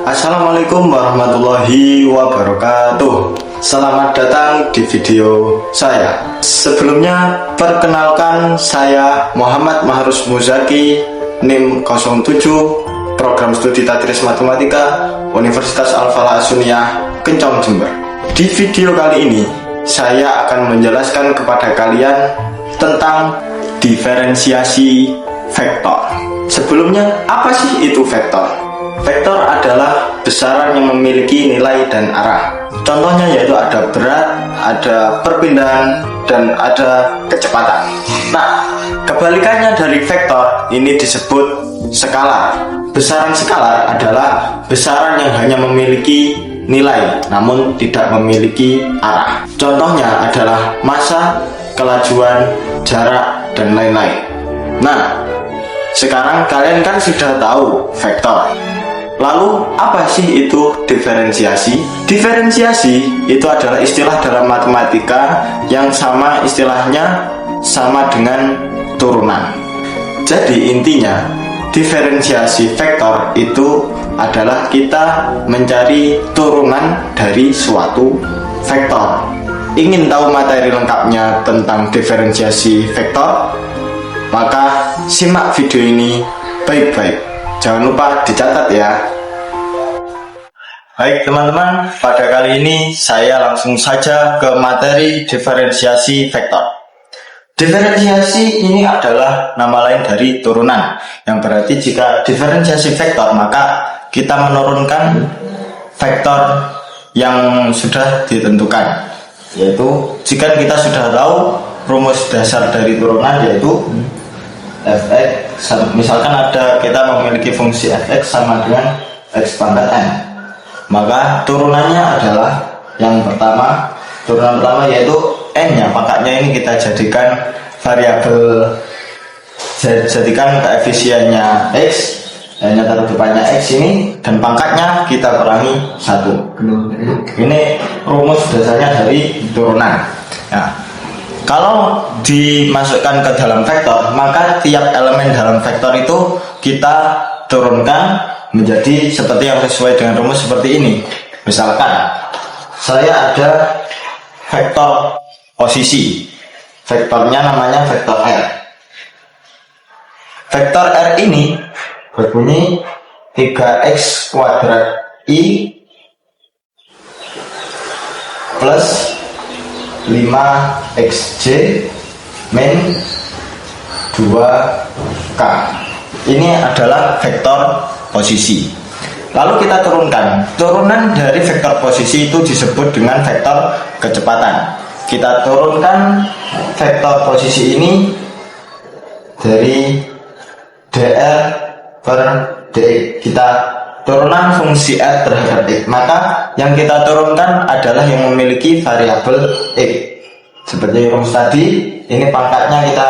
Assalamualaikum warahmatullahi wabarakatuh. Selamat datang di video saya. Sebelumnya, perkenalkan saya Muhammad Mahrus Muzaki, NIM 07, Program Studi Tadris Matematika, Universitas Al-Falah As-Sunniyah, Kencong, Jember. Di video kali ini, saya akan menjelaskan kepada kalian tentang diferensiasi vektor. Sebelumnya, apa sih itu vektor? Vektor adalah besaran yang memiliki nilai dan arah. Contohnya yaitu ada berat, ada perpindahan, dan ada kecepatan. Nah, kebalikannya dari vektor ini disebut skalar. Besaran skalar adalah besaran yang hanya memiliki nilai namun tidak memiliki arah. Contohnya adalah massa, kelajuan, jarak, dan lain-lain. Nah, sekarang kalian kan sudah tahu vektor. Lalu apa sih itu diferensiasi? Diferensiasi itu adalah istilah dalam matematika yang istilahnya sama dengan turunan. Jadi intinya diferensiasi vektor itu adalah kita mencari turunan dari suatu vektor. Ingin tahu materi lengkapnya tentang diferensiasi vektor? Maka simak video ini baik-baik. Jangan lupa dicatat ya. Baik teman-teman, pada kali ini saya langsung saja ke materi diferensiasi vektor. Diferensiasi ini adalah nama lain dari turunan, yang berarti jika diferensiasi vektor maka kita menurunkan vektor yang sudah ditentukan. Yaitu jika kita sudah tahu rumus dasar dari turunan yaitu fx, misalkan kita memiliki fungsi fx sama dengan x pangkat n, maka turunannya adalah yang pertama, turunan pertama yaitu n nya, pangkatnya ini kita jadikan variabel, jadikan koefisiennya x, n nya taruh depannya x ini, dan pangkatnya kita kurangi 1. Ini rumus dasarnya dari turunan. Nah, kalau dimasukkan ke dalam vektor, maka tiap elemen dalam vektor itu kita turunkan menjadi seperti yang sesuai dengan rumus seperti ini. Misalkan saya ada vektor posisi, vektornya namanya vektor R. Vektor R ini berbunyi 3x kuadrat I plus 5xj min 2k. Ini adalah vektor posisi. Lalu kita turunkan. Turunan dari vektor posisi itu disebut dengan vektor kecepatan. Kita turunkan vektor posisi ini dari dr per dx. Kita turunan fungsi r terhadap x, maka yang kita turunkan adalah yang memiliki variabel x. Seperti rumus tadi, ini pangkatnya kita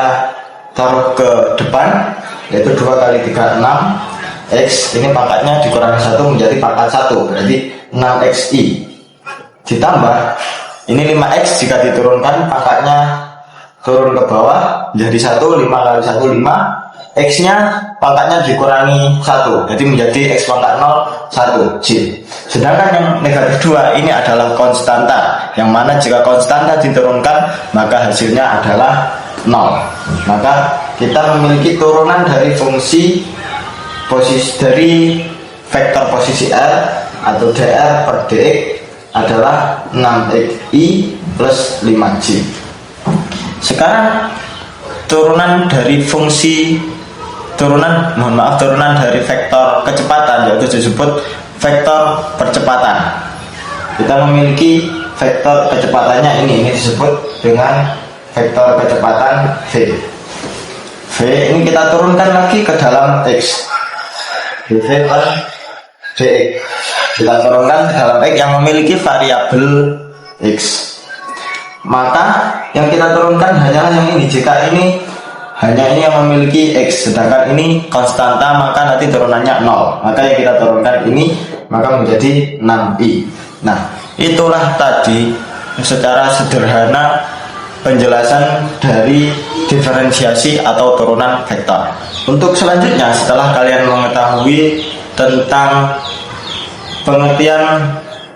taruh ke depan, yaitu 2 kali 3 6, x ini pangkatnya dikurangi 1 menjadi pangkat 1, berarti 6xi. Ditambah ini 5x, jika diturunkan pangkatnya turun ke bawah menjadi 1, 5 kali 1 5, x nya pangkatnya dikurangi 1, jadi menjadi x pangkat 0 1 j. Sedangkan yang negatif 2 ini adalah konstanta, yang mana jika konstanta diturunkan maka hasilnya adalah 0. Maka kita memiliki turunan dari fungsi posisi dari vektor posisi r atau dr per dx adalah 6xi plus 5j. Sekarang turunan dari turunan dari vektor kecepatan yaitu disebut vektor percepatan. Kita memiliki vektor kecepatannya ini disebut dengan vektor kecepatan v. V ini kita turunkan lagi ke dalam x, dv per dx. Kita turunkan ke dalam x yang memiliki variabel x. Maka yang kita turunkan hanyalah yang ini. Jika ini hanya ini yang memiliki x, sedangkan ini konstanta, maka nanti turunannya 0. Maka yang kita turunkan ini, maka menjadi 6i. Nah, itulah tadi secara sederhana penjelasan dari diferensiasi atau turunan vektor. Untuk selanjutnya, setelah kalian mengetahui tentang pengertian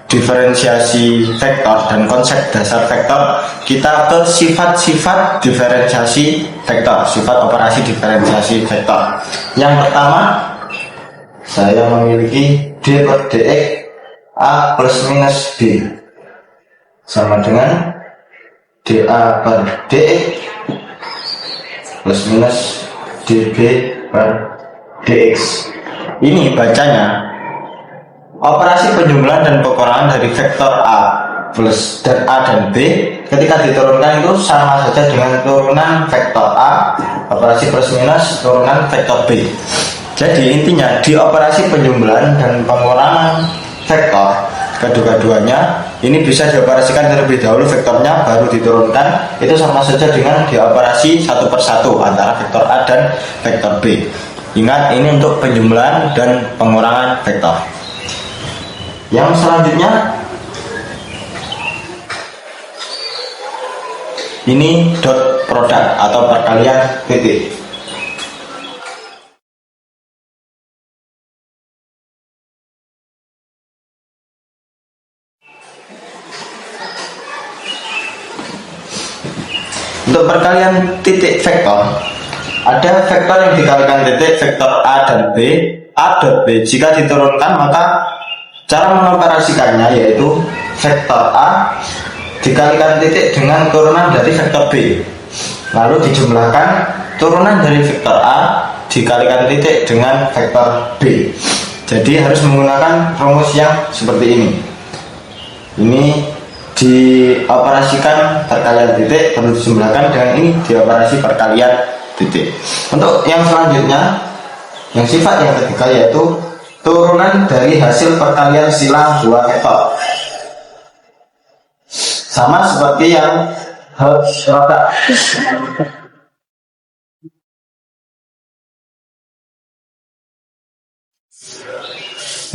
diferensiasi vektor dan konsep dasar vektor, kita ke sifat-sifat diferensiasi vektor, sifat operasi diferensiasi vektor. Yang pertama, saya memiliki d per dx a plus minus b sama dengan dA per dx plus minus dB per dx. Ini bacanya operasi penjumlahan dan pengurangan dari vektor A plus dan A dan B ketika diturunkan itu sama saja dengan turunan vektor A operasi plus minus turunan vektor B. Jadi intinya di operasi penjumlahan dan pengurangan vektor kedua-duanya ini bisa dioperasikan terlebih dahulu vektornya baru diturunkan, itu sama saja dengan dioperasi satu persatu antara vektor A dan vektor B. Ingat, ini untuk penjumlahan dan pengurangan vektor. Yang selanjutnya ini dot product atau perkalian titik. Untuk perkalian titik vektor, ada vektor yang dikalikan titik vektor A dan B, A dot B. Jika diturunkan maka cara mengoperasikannya yaitu vektor A dikalikan titik dengan turunan dari vektor B, lalu dijumlahkan turunan dari vektor A dikalikan titik dengan vektor B. Jadi harus menggunakan rumus yang seperti ini. Ini dioperasikan perkalian titik perlu dijumlahkan dengan ini dioperasi perkalian titik. Untuk yang selanjutnya, yang sifat yang ketiga yaitu turunan dari hasil perkalian silang dua vektor. Sama seperti yang produk.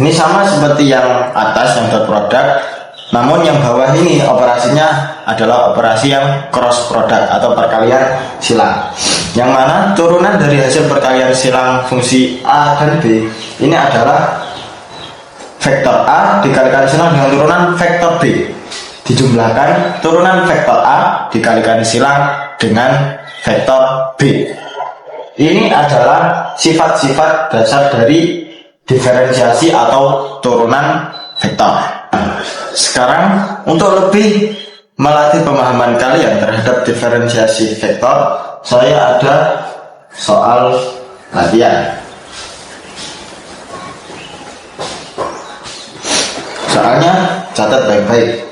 Ini sama seperti yang atas yang dot product, namun yang bawah ini operasinya adalah operasi yang cross product atau perkalian silang. Yang mana turunan dari hasil perkalian silang fungsi A dan B ini adalah vektor A dikalikan silang dengan turunan vektor B, dijumlahkan turunan vektor A dikalikan silang dengan vektor B. Ini adalah sifat-sifat dasar dari diferensiasi atau turunan vektor. Sekarang untuk lebih melatih pemahaman kalian terhadap diferensiasi vektor, saya ada soal latihan. Soalnya catat baik-baik.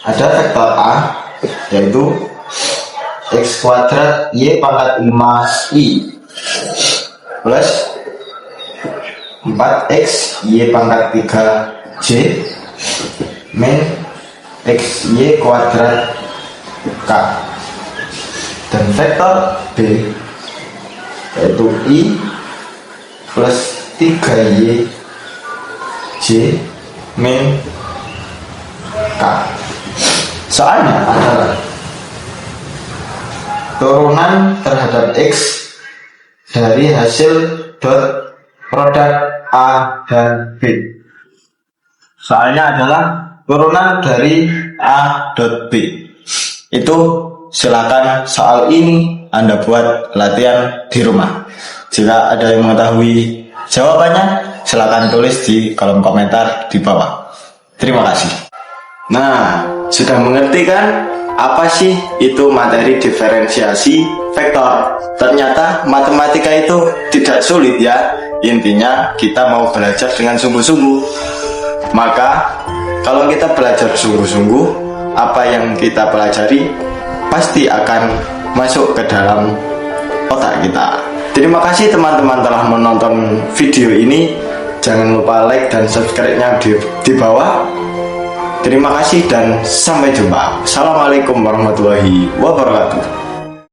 Ada vektor A yaitu x kuadrat y pangkat 5i plus 4x y pangkat 3j min x y kuadrat k, dan vektor B yaitu i plus 3y j min k. Soalnya adalah turunan terhadap x dari hasil dot produk A dan B. Soalnya adalah turunan dari A dot B. Itu silakan soal ini Anda buat latihan di rumah. Jika ada yang mengetahui jawabannya, silakan tulis di kolom komentar di bawah. Terima kasih. Nah, sudah mengerti kan apa sih itu materi diferensiasi vektor? Ternyata matematika itu tidak sulit ya. Intinya kita mau belajar dengan sungguh-sungguh. Maka kalau kita belajar sungguh-sungguh, apa yang kita pelajari pasti akan masuk ke dalam otak kita. Terima kasih teman-teman telah menonton video ini. Jangan lupa like dan subscribe-nya di bawah. Terima kasih dan sampai jumpa. Assalamualaikum warahmatullahi wabarakatuh.